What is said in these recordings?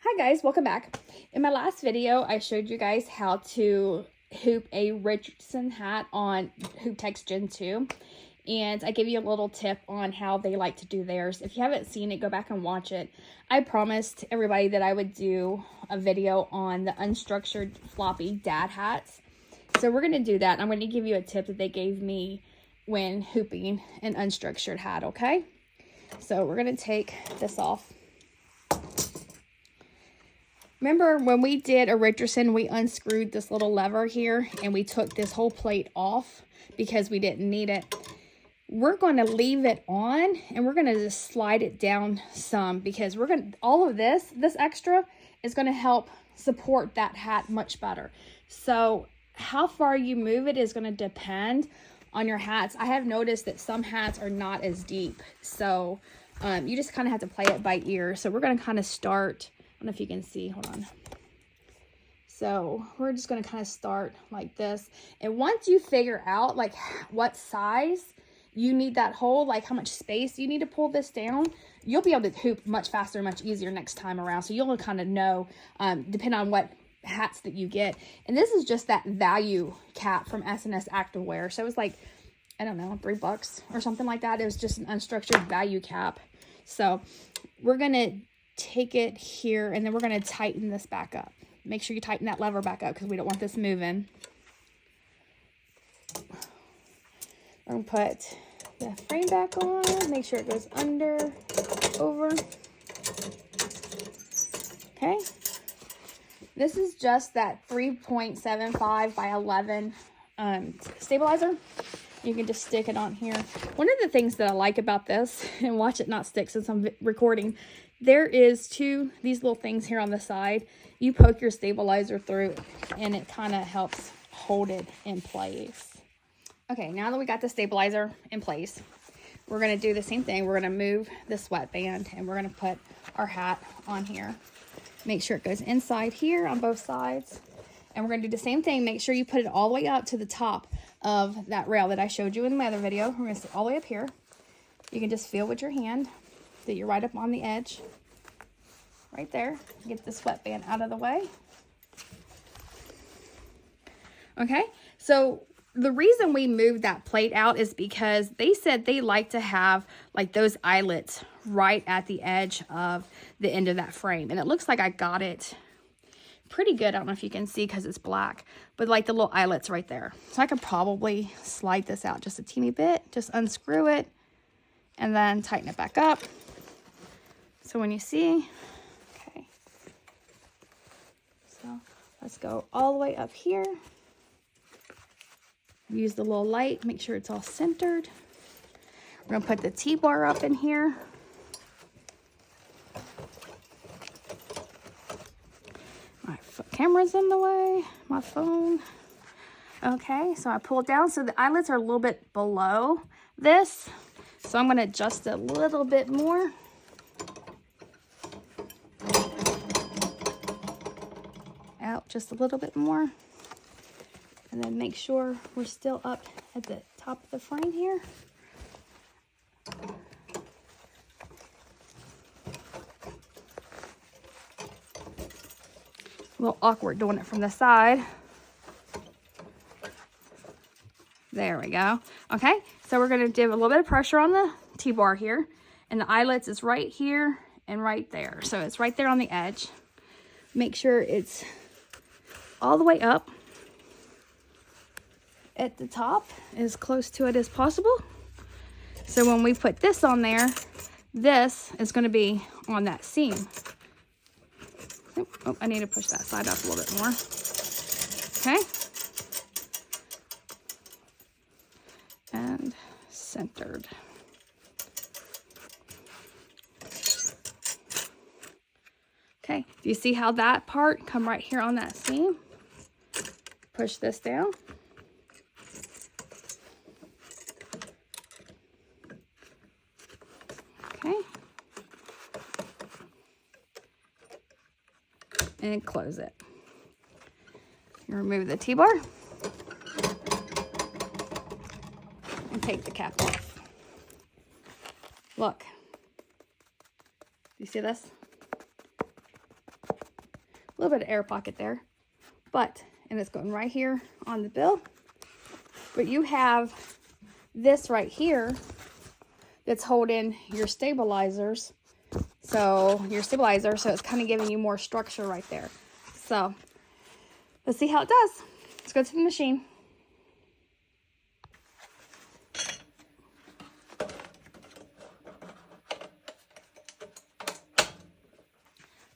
Hi guys, welcome back. In my last video, I showed you guys how to hoop a Richardson hat on Hooptechs Gen 2. And I give you a little tip on how they like to do theirs. If you haven't seen it, go back and watch it. I promised everybody that I would do a video on the unstructured floppy dad hats. So we're going to do that. I'm going to give you a tip that they gave me when hooping an unstructured hat, okay? So we're going to take this off. Remember when we did a Richardson, we unscrewed this little lever here and we took this whole plate off because we didn't need it. We're going to leave it on and we're going to just slide it down some because we're going to, all of this extra is going to help support that hat much better. So how far you move it is going to depend on your hats. I have noticed that some hats are not as deep. So you just kind of have to play it by ear. So we're going to kind of start, I don't know if you can see, hold on. So we're just going to kind of start like this. And once you figure out like what size you need that hole, like how much space you need to pull this down, you'll be able to hoop much faster, much easier next time around. So you'll kind of know, depending on what hats that you get. And this is just that value cap from S&S Activewear. So it was like, I don't know, $3 or something like that. It was just an unstructured value cap. So we're going to take it here and then we're going to tighten this back up. Make sure you tighten that lever back up because we don't want this moving. I'm going to put the frame back on, make sure it goes under, over. Okay. This is just that 3.75 by 11 stabilizer. You can just stick it on here. One of the things that I like about this, and watch it not stick since I'm recording, there is these little things here on the side. You poke your stabilizer through and it kind of helps hold it in place. Okay, now that we got the stabilizer in place, we're going to do the same thing. We're going to move the sweatband and we're going to put our hat on here. Make sure it goes inside here on both sides. And we're going to do the same thing. Make sure you put it all the way up to the top of that rail that I showed you in my other video. We're going to sit all the way up here. You can just feel with your hand that you're right up on the edge. Right there. Get the sweatband out of the way. Okay, so the reason we moved that plate out is because they said they like to have like those eyelets right at the edge of the end of that frame. And it looks like I got it pretty good. I don't know if you can see because it's black, but like the little eyelets right there. So I could probably slide this out just a teeny bit, just unscrew it and then tighten it back up. So when you see, okay, so let's go all the way up here. Use the little light, make sure it's all centered. We're gonna put the T-bar up in here. My camera's in the way, my phone. Okay, so I pull it down. So the eyelets are a little bit below this. So I'm gonna adjust it a little bit more. Out just a little bit more. And then make sure we're still up at the top of the frame here. A little awkward doing it from the side. There we go. Okay, so we're going to give a little bit of pressure on the T-bar here. And the eyelets is right here and right there. So it's right there on the edge. Make sure it's all the way up at the top, as close to it as possible. So when we put this on there, this is going to be on that seam. Oh, I need to push that side up a little bit more. Okay. And centered. Okay, do you see how that part come right here on that seam? Push this down. Okay. And close it. Remove the T-bar. And take the cap off. Look. Do you see this? A little bit of air pocket there. But, and it's going right here on the bill. But you have this right here that's holding your stabilizers. So your stabilizer, so it's kind of giving you more structure right there. So let's see how it does. Let's go to the machine.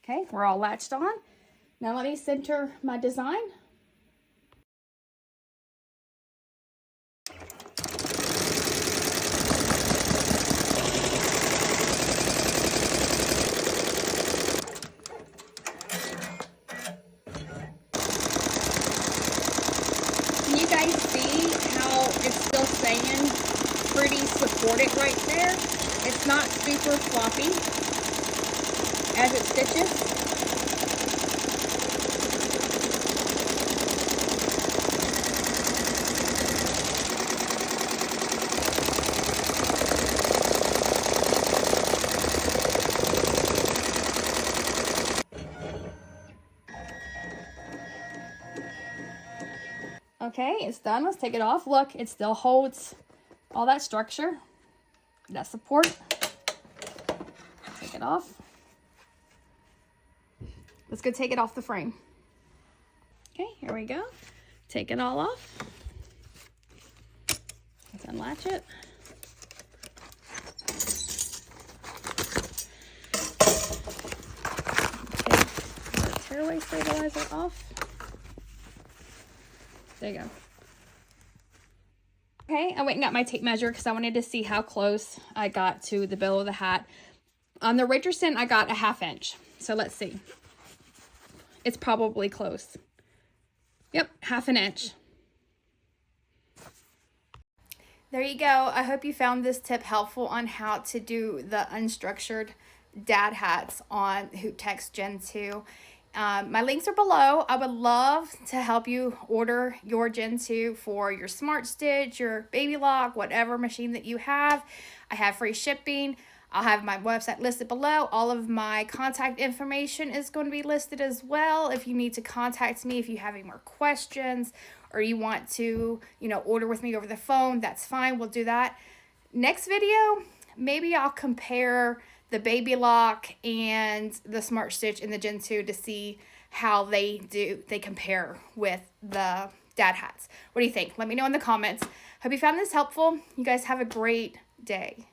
Okay, we're all latched on. Now let me center my design. Can you guys see how it's still saying pretty supported right there? It's not super floppy as it stitches. Okay, it's done. Let's take it off. Look, it still holds all that structure, that support. Take it off. Let's go take it off the frame. Okay, here we go. Take it all off. Let's unlatch it. Take the tearaway stabilizer off. There you go. Okay, I went and got my tape measure because I wanted to see how close I got to the bill of the hat. On the Richardson, I got a 1/2 inch. So let's see. It's probably close. Yep, 1/2 inch. There you go. I hope you found this tip helpful on how to do the unstructured dad hats on Hooptechs Gen 2. My links are below. I would love to help you order your Gen 2 for your Smartstitch, your Baby Lock, whatever machine that you have. I have free shipping. I'll have my website listed below. All of my contact information is going to be listed as well. If you need to contact me, if you have any more questions or you want to, order with me over the phone, that's fine. We'll do that. Next video, maybe I'll compare the Baby Lock and the Smartstitch in the Gen 2 to see how they compare with the dad hats. What do you think? Let me know in the comments. Hope you found this helpful. You guys have a great day.